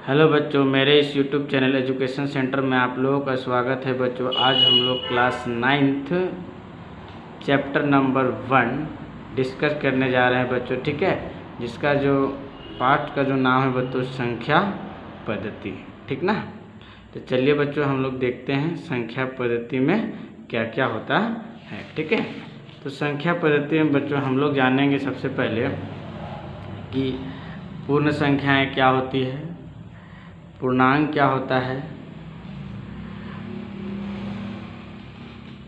Hello बच्चों, मेरे इस यूट्यूब चैनल एजुकेशन सेंटर में आप लोगों का स्वागत है। बच्चों, आज हम लोग class 9th chapter number 1 discuss करने जा रहे हैं बच्चों, ठीक है। जिसका जो पाठ का जो नाम है बच्चों संख्या पद्धति, ठीक ना। तो चलिए बच्चों, हम लोग देखते हैं संख्या पद्धति में क्या क्या होता है, ठीक है। तो संख्या पद्धति में बच्चों हम लोग जानेंगे सबसे पहले कि पूर्ण संख्याएं क्या होती है, पूर्णांक क्या होता है,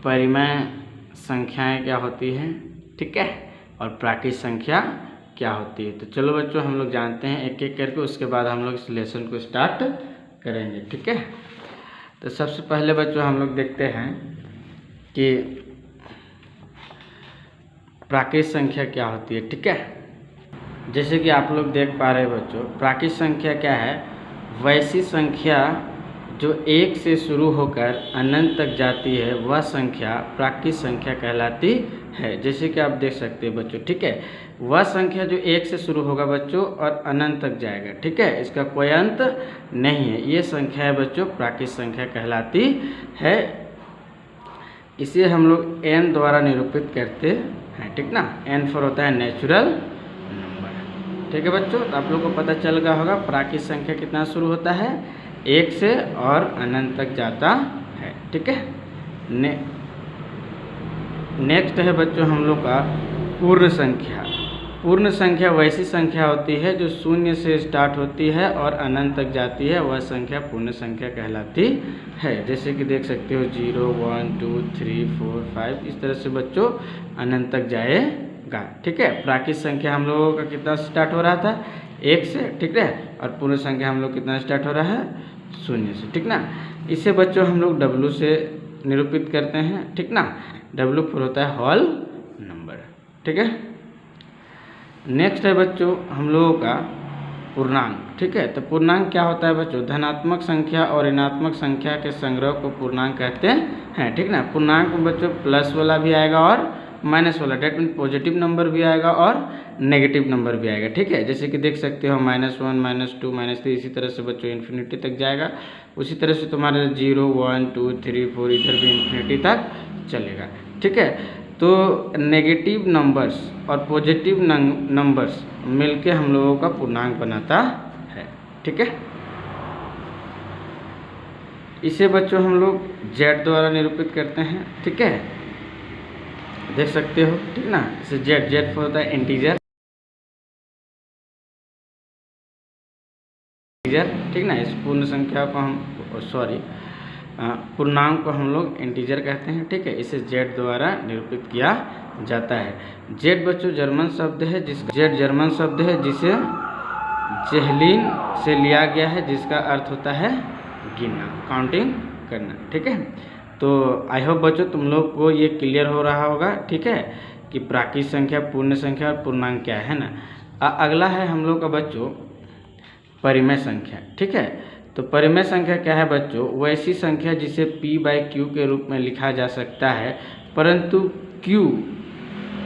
परिमेय संख्याएं क्या होती हैं, ठीक है, और प्राकृत संख्या क्या होती है। तो चलो बच्चों, हम लोग जानते हैं एक एक करके, उसके बाद हम लोग इस लेसन को स्टार्ट करेंगे, ठीक है। तो सबसे पहले बच्चों हम लोग देखते हैं कि प्राकृत संख्या क्या होती है, ठीक है। जैसे कि आप लोग देख पा रहे हैं बच्चों, प्राकृत संख्या क्या है, वैसी संख्या जो 1 से शुरू होकर अनंत तक जाती है वह संख्या प्राकृत संख्या कहलाती है। जैसे कि आप देख सकते हैं बच्चों, ठीक है। वह संख्या जो 1 से शुरू होगा बच्चों और अनंत तक जाएगा, ठीक है, इसका कोई अंत नहीं है, ये संख्या है बच्चों प्राकृत संख्या कहलाती है। इसे हम लोग n द्वारा निरूपित करते हैं, ठीक ना। n फॉर होता है नेचुरल नंबर, ठीक है बच्चों। तो आप लोग को पता चल गया होगा प्राकृत संख्या कितना शुरू होता है, 1 से और अनंत तक जाता है, ठीक है। नेक्स्ट है बच्चों हम लोग का पूर्ण संख्या। पूर्ण संख्या वैसी संख्या होती है जो 0 से स्टार्ट होती है और अनंत तक जाती है, वह संख्या पूर्ण संख्या कहलाती है। जैसे कि देख सकते हो 0 1 2 3 4 5 इस तरह से बच्चों अनंत तक जाएगा, ठीक है। प्राकृत संख्या हम लोगों का कितना स्टार्ट हो रहा था, 1 से, ठीक है, और पूर्ण संख्या हम लोग कितना स्टार्ट हो रहा है, 0 से, ठीक ना। इसे बच्चों हम लोग W से निरूपित करते हैं, ठीक ना। W पर होता है होल नंबर, ठीक है। नेक्स्ट है बच्चों हम लोगों का पूर्णांक, ठीक है। तो पूर्णांक क्या होता है बच्चों, धनात्मक संख्या और ऋणात्मक संख्या के संग्रह को पूर्णांक कहते हैं, ठीक ना। पूर्णांक में बच्चों प्लस वाला भी आएगा और माइनस वाला, डेट मीन पॉजिटिव नंबर भी आएगा और नेगेटिव नंबर भी आएगा, ठीक है। जैसे कि देख सकते हो -1 -2 -3 इसी तरह से बच्चों इन्फिनिटी तक जाएगा। उसी तरह से तुम्हारे 0 1 2 3 4 इधर भी इन्फिनिटी तक चलेगा, ठीक है। तो नेगेटिव नंबर्स और पॉजिटिव नंबर्स मिलके हम लोगों का पूर्णांक बनाता है, ठीक है। इसे बच्चों हम लोग Z द्वारा निरूपित करते हैं, ठीक है, देख सकते हो, ठीक ना। इसे Z पर होता है इंटीजर, ठीक ना। इस पूर्ण संख्या को हम पूर्णांक को हम लोग इंटीजर कहते हैं, ठीक है। इसे Z द्वारा निरूपित किया जाता है। Z बच्चों जर्मन शब्द है, जिसे जेहलिन से लिया गया है, जिसका अर्थ होता है गिनना, काउंटिंग करना, ठीक है। तो आई होप बच्चों तुम लोग को ये क्लियर हो रहा होगा, ठीक है, कि प्राकृत संख्या, पूर्ण संख्या और पूर्णांक क्या है ना। अगला है हम लोग का बच्चों परिमेय संख्या, ठीक है। तो परिमेय संख्या क्या है बच्चों, वैसी संख्या जिसे P/Q के रूप में लिखा जा सकता है, परंतु Q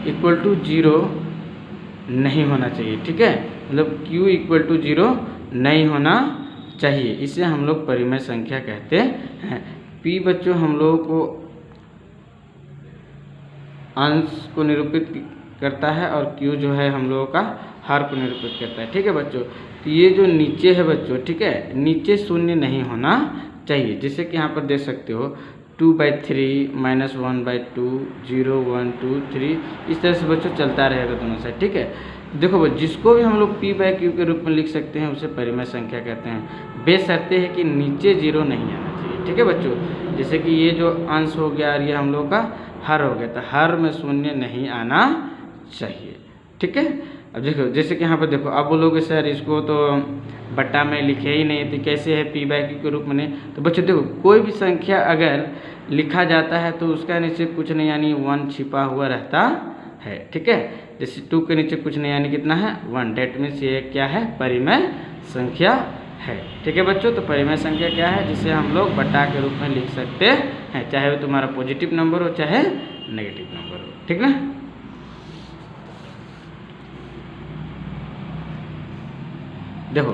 = 0 नहीं होना चाहिए, ठीक है। मतलब Q = 0 नहीं होना चाहिए, इसे हम लोग परिमेय संख्या कहते हैं। P बच्चों हम लोगों को अंश को निरूपित करता है और Q जो है हम लोगों का हर को निरूपित करता है, ठीक है बच्चों। तो ये जो नीचे है बच्चों, ठीक है, नीचे 0 नहीं होना चाहिए। जैसे कि यहाँ पर देख सकते हो 2/3 -1/2 0 1 2 3 इस तरह से बच्चों चलता रहेगा दोनों साइड, ठीक है। देखो बच्चों, जिसको भी हम लोग P/Q के रूप में लिख सकते हैं उसे परिमेय संख्या कहते हैं, बेशर्ते है कि नीचे 0 नहीं आना चाहिए, ठीक है बच्चों। जैसे कि ये जो अंश हो गया और ये हम लोग का हर हो गया, तो हर में 0 नहीं आना चाहिए, ठीक है। अब देखो, जैसे कि यहाँ पर देखो, अब बोलोगे सर इसको तो बट्टा में लिखे ही नहीं, तो कैसे है P/Q के रूप में नहीं। तो बच्चों देखो, कोई भी संख्या अगर लिखा जाता है तो उसका नीचे कुछ नहीं यानी 1 छिपा हुआ रहता है, ठीक है। जैसे 2 के नीचे कुछ नहीं यानी कितना है 1, डेट मीन्स ये क्या है, परिमेय संख्या है, ठीक है बच्चों। तो परिमेय संख्या क्या है, जिसे हम लोग बट्टा के रूप में लिख सकते हैं, चाहे वो तुम्हारा पॉजिटिव नंबर हो चाहे नेगेटिव नंबर हो, ठीक ना। देखो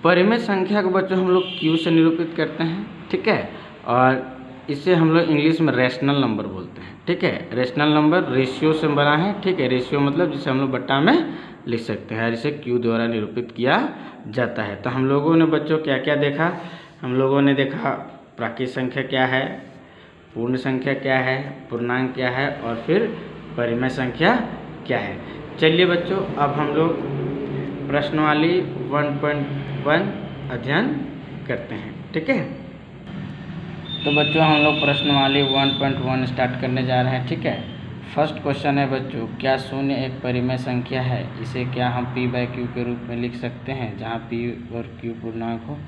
परिमेय संख्या को बच्चों हम लोग क्यू से निरूपित करते हैं, ठीक है। और इसे हम लोग इंग्लिश में रेशनल नंबर बोलते हैं, ठीक है। रेशनल नंबर रेशियो से बना है, ठीक है। रेशियो मतलब जिसे हम लोग बट्टा में लिख सकते हैं और इसे क्यू द्वारा निरूपित किया जाता है। तो हम लोगों ने बच्चों क्या क्या देखा? हम लोगों ने देखा प्राकृत संख्या क्या है, पूर्ण संख्या क्या है, पूर्णांक क्या है और फिर परिमेय संख्या क्या है। चलिए बच्चों, अब हम लोग प्रश्नावली 1.1 अध्ययन करते हैं, ठीक है। तो बच्चों हम लोग प्रश्नावली 1.1 स्टार्ट करने जा रहे हैं, ठीक है। फर्स्ट क्वेश्चन है बच्चों, क्या शून्य एक परिमेय संख्या है? इसे क्या हम p/q के रूप में लिख सकते हैं जहाँ p और q पूर्णांक हो?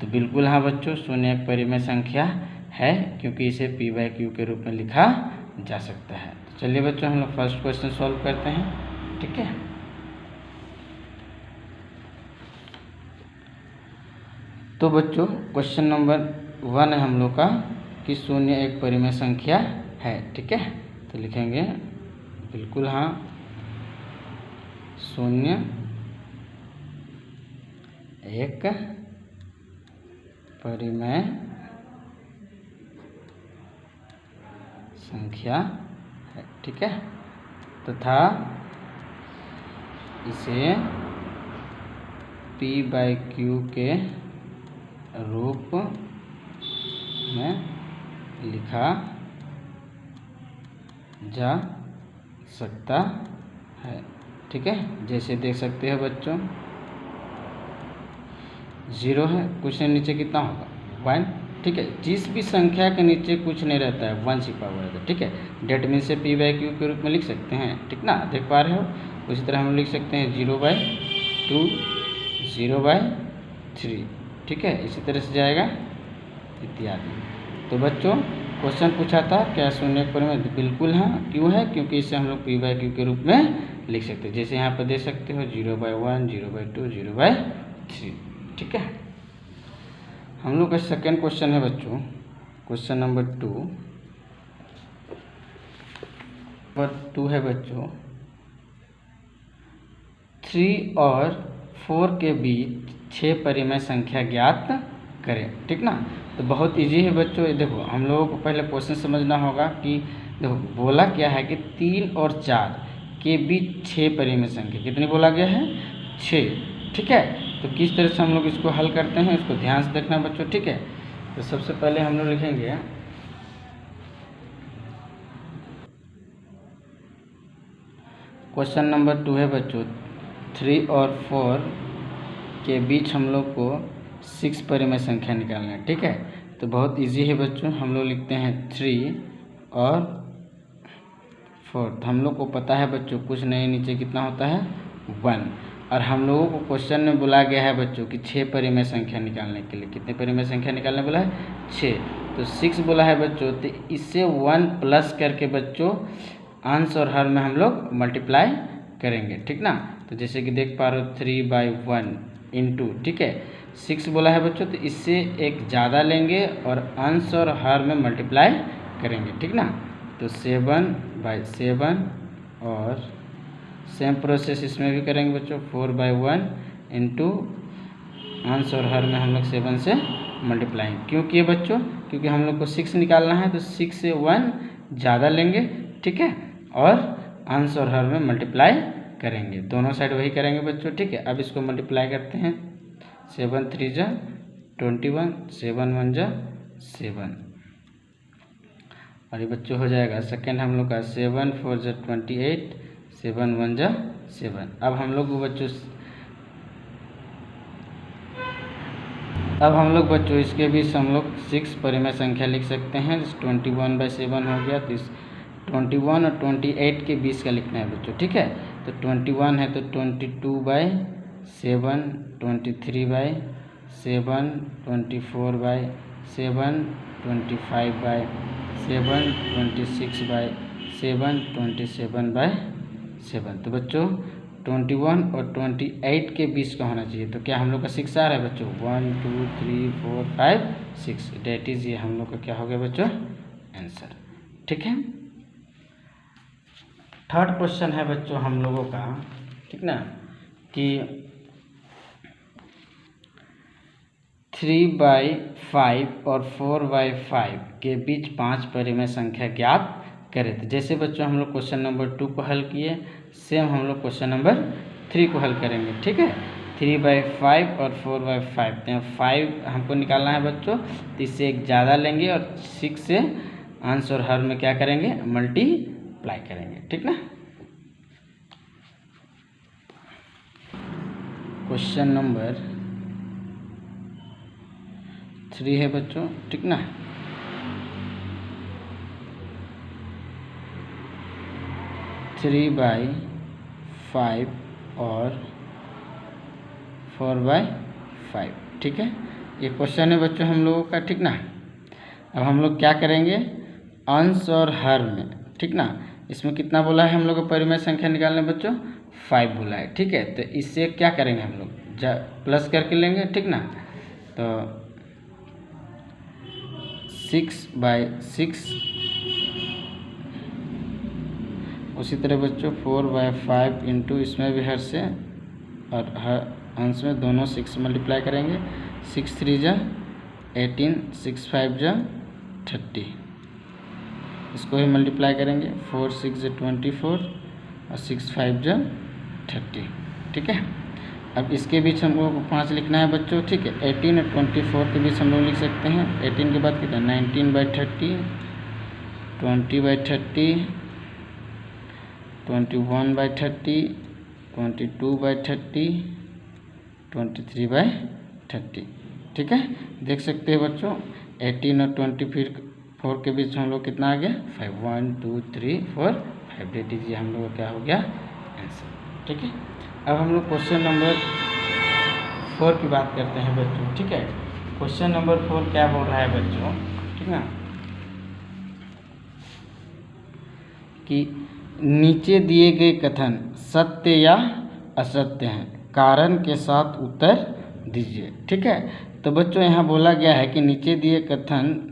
तो बिल्कुल हाँ बच्चों, शून्य एक परिमेय संख्या है क्योंकि इसे p/q के रूप में लिखा जा सकता है। तो चलिए बच्चों हम लोग फर्स्ट क्वेश्चन सॉल्व करते हैं, ठीक है। तो बच्चों क्वेश्चन नंबर 1 है हम लोग का कि शून्य एक परिमेय संख्या है, ठीक है। तो लिखेंगे बिल्कुल हाँ, शून्य एक परिमेय संख्या है, ठीक है, तथा इसे p/q के रूप में लिखा जा सकता है, ठीक है। जैसे देख सकते हो बच्चों 0 है, कुछ नहीं, नीचे कितना होगा 1, ठीक है। जिस भी संख्या के नीचे कुछ नहीं रहता है 1 छिपा हुआ रहता है, ठीक है। डेट मीन से p/q के रूप में लिख सकते हैं, ठीक ना, देख पा रहे हो। उसी तरह हम लिख सकते हैं 0/2, 0/3, ठीक है। इसी तरह से जाएगा इत्यादि। तो बच्चों क्वेश्चन पूछा था क्या शून्य एक परिमेय? बिल्कुल हाँ, क्यों है? क्योंकि इसे हम लोग p/q के रूप में लिख सकते हैं। जैसे यहाँ पर देख सकते हो 0/1, 0/2, 0/3, ठीक है। हम लोग का सेकेंड क्वेश्चन है बच्चों, क्वेश्चन नंबर 2 है बच्चों, 3 और 4 के बीच 6 परिमेय संख्या ज्ञात करें, ठीक ना। तो बहुत इजी है बच्चों। ये देखो हम लोगों को पहले क्वेश्चन समझना होगा कि देखो बोला क्या है कि 3 और 4 के बीच 6 परिमेय संख्या, कितनी बोला गया है? 6, ठीक है। तो किस तरह से हम लोग इसको हल करते हैं इसको ध्यान से देखना बच्चों, ठीक है। तो सबसे पहले हम लोग लिखेंगे क्वेश्चन नंबर 2 है बच्चों, 3 और 4 के बीच हम लोग को 6 परिमेय संख्या निकालना है, ठीक है। तो बहुत इजी है बच्चों, हम लोग लिखते हैं 3 और 4। तो हम लोग को पता है बच्चों कुछ नहीं, नीचे कितना होता है 1। और हम लोगों को क्वेश्चन में बोला गया है बच्चों कि 6 परिमेय संख्या निकालने के लिए, कितने परिमेय संख्या निकालने बोला है? 6। तो 6 बोला है बच्चों, तो इससे 1 प्लस करके बच्चों अंश और हर में हम लोग मल्टीप्लाई करेंगे, ठीक ना। तो जैसे कि देख पा रहे हो 3/1 इंटू, ठीक है, 6 बोला है बच्चों, तो इससे एक ज़्यादा लेंगे और अंश और हर में मल्टीप्लाई करेंगे, ठीक ना। तो 7/7 और सेम प्रोसेस इसमें भी करेंगे बच्चों, 4/1 इंटू अंश और हर में हम लोग 7 से मल्टीप्लाई। क्यों किए बच्चों? क्योंकि हम लोग को 6 निकालना है, तो 6 से 1 ज़्यादा लेंगे, ठीक है, और अंश और हर में मल्टीप्लाई करेंगे, दोनों साइड वही करेंगे बच्चों, ठीक है। अब इसको मल्टीप्लाई करते हैं, 7 3 जा 21, 7 1 जा 7, और ये बच्चों हो जाएगा सेकेंड हम लोग का 7 4 जा 28, 7 1 जा 7। अब हम लोग बच्चों इसके बीच हम लोग 6 परिमेय संख्या लिख सकते हैं। 21/7 हो गया, तो इस 21 और 28 के बीच का लिखना है बच्चों, ठीक है। तो 21 है तो 22/7, 23/7, 24/7, 25/7, 26/7, 27/7। तो बच्चों 21 और 28 के बीच का होना चाहिए। तो क्या हम लोग का 6 आ रहा है बच्चों? 1 2 3 4 5 6, डेट इज ये हम लोग का क्या हो गया बच्चों? आंसर, ठीक है। थर्ड क्वेश्चन है बच्चों हम लोगों का, ठीक ना, कि 3/5 और 4/5 के बीच 5 परिमेय संख्या ज्ञात करें। तो जैसे बच्चों हम लोग क्वेश्चन नंबर 2 को हल किए, सेम हम लोग क्वेश्चन नंबर 3 को हल करेंगे। ठीक है, 3/5 और 4/5, तो 5 हमको निकालना है बच्चों, तो इससे एक ज़्यादा लेंगे और 6 से अंश और हर में क्या करेंगे, मल्टीप्लाई करेंगे। ठीक ना। क्वेश्चन नंबर 3 है बच्चों। ठीक ना। थ्री बाई 5 और 4/5। ठीक है, ये क्वेश्चन है बच्चों हम लोगों का। ठीक ना। अब हम लोग क्या करेंगे, अंश और हर में। ठीक ना, इसमें कितना बोला है हम लोग को परिमेय संख्या निकालने बच्चों, 5 बोला है। ठीक है, तो इससे क्या करेंगे हम लोग, प्लस करके लेंगे। ठीक ना, तो 6/6, उसी तरह बच्चों 4/5 इंटू इसमें भी हर से और हर अंश में दोनों 6 मल्टीप्लाई करेंगे। 6 3 जा 18, 6 5 जा 30, इसको भी मल्टीप्लाई करेंगे। 4 6 जा 24 और 6 5 जा 30। ठीक है, अब इसके बीच हम लोगों को 5 लिखना है बच्चों। ठीक है, 18 और 24 के बीच हम लोग लिख सकते हैं। 18 के बाद कितना, 19/30, 20/30, 21/30, 22/30, 23/30। ठीक है, देख सकते हैं बच्चों 18 और 24 के बीच हम लोग कितना आ गया, 5, 1 2 3 4 5 दे दीजिए, हम लोग क्या हो गया, आंसर। ठीक है, अब हम लोग क्वेश्चन नंबर 4 की बात करते हैं बच्चों। ठीक है, क्वेश्चन नंबर 4 क्या बोल रहा है बच्चों, ठीक ना, कि नीचे दिए गए कथन सत्य या असत्य हैं, कारण के साथ उत्तर दीजिए। ठीक है, तो बच्चों यहाँ बोला गया है कि नीचे दिए कथन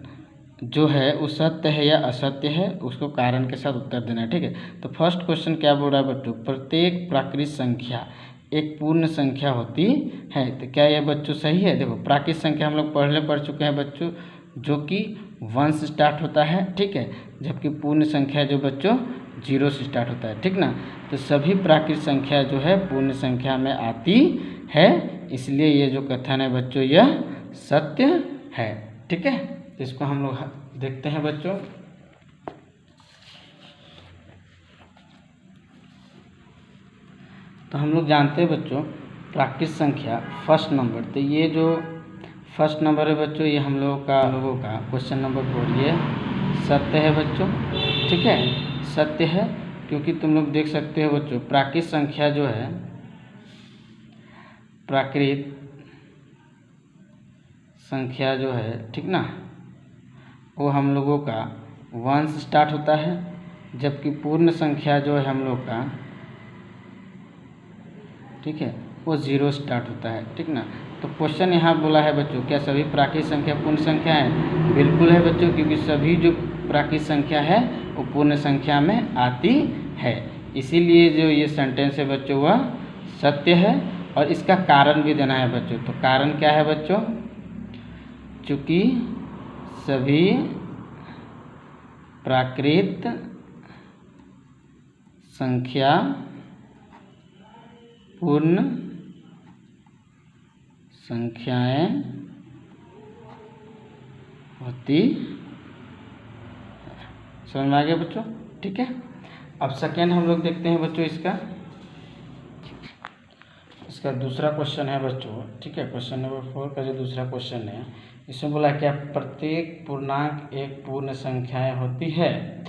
जो है वो सत्य है या असत्य है, उसको कारण के साथ उत्तर देना है। ठीक है, तो फर्स्ट क्वेश्चन क्या बोल रहा है बच्चों, प्रत्येक प्राकृत संख्या एक पूर्ण संख्या होती है। तो क्या यह बच्चों सही है। देखो प्राकृत संख्या हम लोग पढ़ चुके हैं बच्चों, जो कि 1 से स्टार्ट होता है। ठीक है, जबकि पूर्ण संख्या जो बच्चों 0 से स्टार्ट होता है। ठीक ना, तो सभी प्राकृत संख्या जो है पूर्ण संख्या में आती है, इसलिए ये जो कथन है बच्चों यह सत्य है। ठीक है, तो इसको हम लोग देखते हैं बच्चों। तो हम लोग जानते हैं बच्चों प्राकृत संख्या फर्स्ट नंबर, तो ये जो फर्स्ट नंबर है बच्चों ये हम लोगों का क्वेश्चन नंबर 4 ये सत्य है बच्चों। ठीक है, सत्य है क्योंकि तुम लोग देख सकते हो बच्चों प्राकृत संख्या जो है, प्राकृत संख्या जो है, ठीक ना, वो हम लोगों का 1 से स्टार्ट होता है, जबकि पूर्ण संख्या जो है हम लोग का, ठीक है, वो 0 स्टार्ट होता है। ठीक ना, तो क्वेश्चन यहाँ बोला है बच्चों क्या सभी प्राकृत संख्या पूर्ण संख्या है, बिल्कुल है बच्चों, क्योंकि सभी जो प्राकृत संख्या है वो पूर्ण संख्या में आती है, इसीलिए जो ये सेंटेंस है बच्चों वह सत्य है। और इसका कारण भी देना है बच्चों, तो कारण क्या है बच्चों, चूँकि सभी प्राकृत संख्या पूर्ण संख्याएं होती, समझ में आ गया बच्चों। ठीक है, अब सेकेंड हम लोग देखते हैं बच्चों इसका दूसरा क्वेश्चन है बच्चों। ठीक है, क्वेश्चन नंबर 4 का जो दूसरा क्वेश्चन है, इसमें बोला क्या प्रत्येक पूर्णांक एक पूर्ण संख्याएं होती है।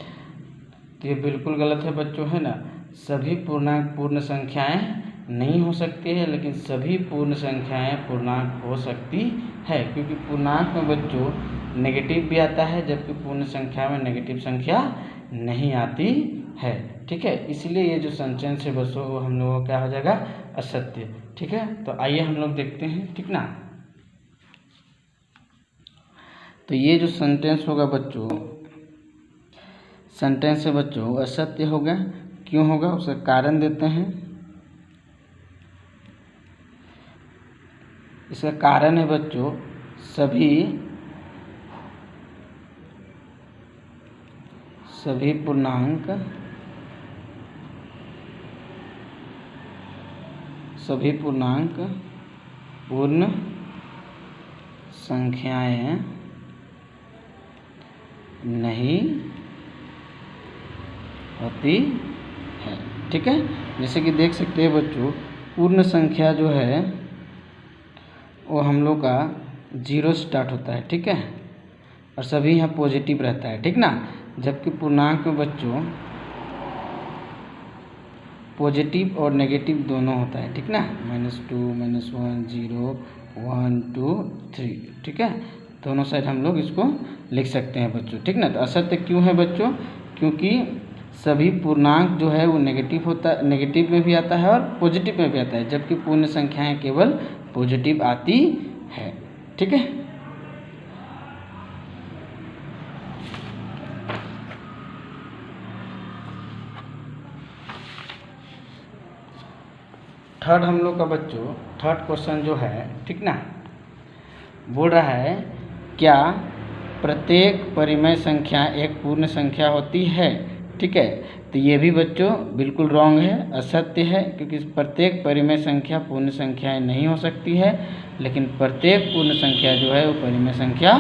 तो ये बिल्कुल गलत है बच्चों, है ना, सभी पूर्णांक पूर्ण संख्याएं नहीं हो सकती है, लेकिन सभी पूर्ण संख्याएं पूर्णांक हो सकती है, क्योंकि पूर्णांक में बच्चों नेगेटिव भी आता है, जबकि पूर्ण संख्या में नेगेटिव संख्या नहीं आती है। ठीक है, इसलिए ये जो सेंटेंस है बच्चों वो हम लोगों का क्या हो जाएगा, असत्य। ठीक है, तो आइए हम लोग देखते हैं। ठीक ना, तो ये जो सेंटेंस होगा बच्चों, सेंटेंस है बच्चों असत्य होगा। क्यों होगा, उसका कारण देते हैं। इसका कारण है बच्चों सभी पूर्णांक पूर्ण संख्याएं नहीं होती है। ठीक है, जैसे कि देख सकते हैं बच्चों, पूर्ण संख्या जो है वो हम लोग का 0 स्टार्ट होता है। ठीक है, और सभी यहाँ पॉजिटिव रहता है। ठीक ना, जबकि पूर्णांक में बच्चों पॉजिटिव और नेगेटिव दोनों होता है। ठीक ना, -2, -1, 0, 1, 2, 3। ठीक है, दोनों साइड हम लोग इसको लिख सकते हैं बच्चों। ठीक ना, तो असत्य क्यों है बच्चों? क्योंकि सभी पूर्णांक जो है वो नेगेटिव में भी आता है और पॉजिटिव में भी आता है, जबकि पूर्ण संख्याएं केवल पॉजिटिव आती है। ठीक है, थर्ड हम लोग का बच्चों थर्ड क्वेश्चन जो है, ठीक ना, बोल रहा है क्या प्रत्येक परिमेय संख्या एक पूर्ण संख्या होती है? ठीक है, तो ये भी बच्चों बिल्कुल रॉन्ग है, असत्य है, क्योंकि प्रत्येक परिमेय संख्या पूर्ण संख्याएं नहीं हो सकती है, लेकिन प्रत्येक पूर्ण संख्या जो है वो परिमेय संख्या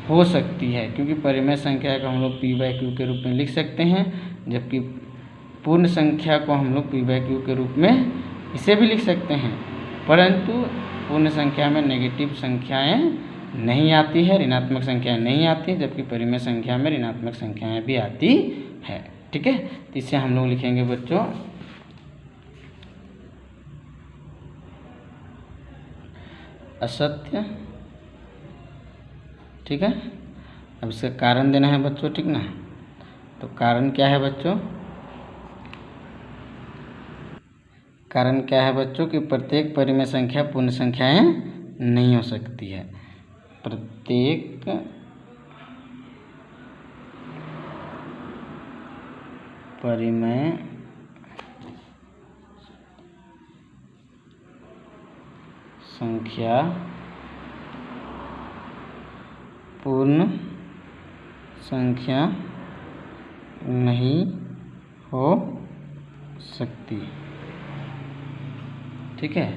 हो सकती है, क्योंकि परिमेय संख्या को हम लोग p/q के रूप में लिख सकते हैं, जबकि पूर्ण संख्या को हम लोग p/q के रूप में इसे भी लिख सकते हैं, परंतु पूर्ण संख्या में नेगेटिव संख्याएं नहीं आती है, ऋणात्मक संख्याएं नहीं आती है, जबकि परिमेय संख्या में ऋणात्मक संख्याएं भी आती है। ठीक है, तो इसे हम लोग लिखेंगे बच्चों असत्य। ठीक है, अब इसका कारण देना है बच्चों। ठीक ना, तो कारण क्या है बच्चों? कारण क्या है बच्चों कि प्रत्येक परिमेय संख्या पूर्ण संख्याएं नहीं हो सकती है। प्रत्येक परिमेय संख्या पूर्ण संख्या नहीं हो सकती। ठीक है,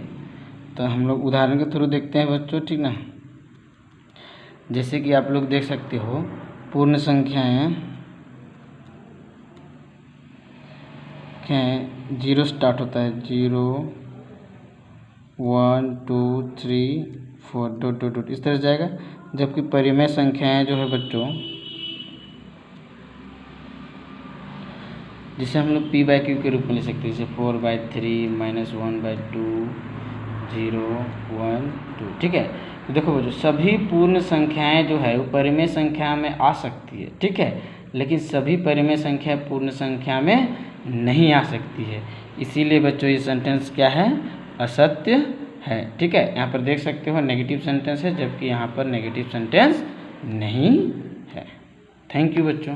तो हम लोग उदाहरण के थ्रू देखते हैं बच्चों। ठीक ना, जैसे कि आप लोग देख सकते हो पूर्ण संख्याएं 0 स्टार्ट होता है, 0, 1, 2, 3, 4 ... इस तरह से जाएगा, जबकि परिमेय संख्याएं जो है बच्चों जिसे हम लोग p/q के रूप में ले सकते हैं, जैसे 4/3, -1/2, 0, 1, 2। ठीक है, तो देखो बच्चों सभी पूर्ण संख्याएं जो है वो परिमेय संख्या में आ सकती है। ठीक है, लेकिन सभी परिमेय संख्या पूर्ण संख्या में नहीं आ सकती है, इसीलिए बच्चों ये सेंटेंस क्या है? असत्य है। ठीक है, यहाँ पर देख सकते हो नेगेटिव सेंटेंस है, जबकि यहाँ पर नेगेटिव सेंटेंस नहीं है। थैंक यू बच्चों।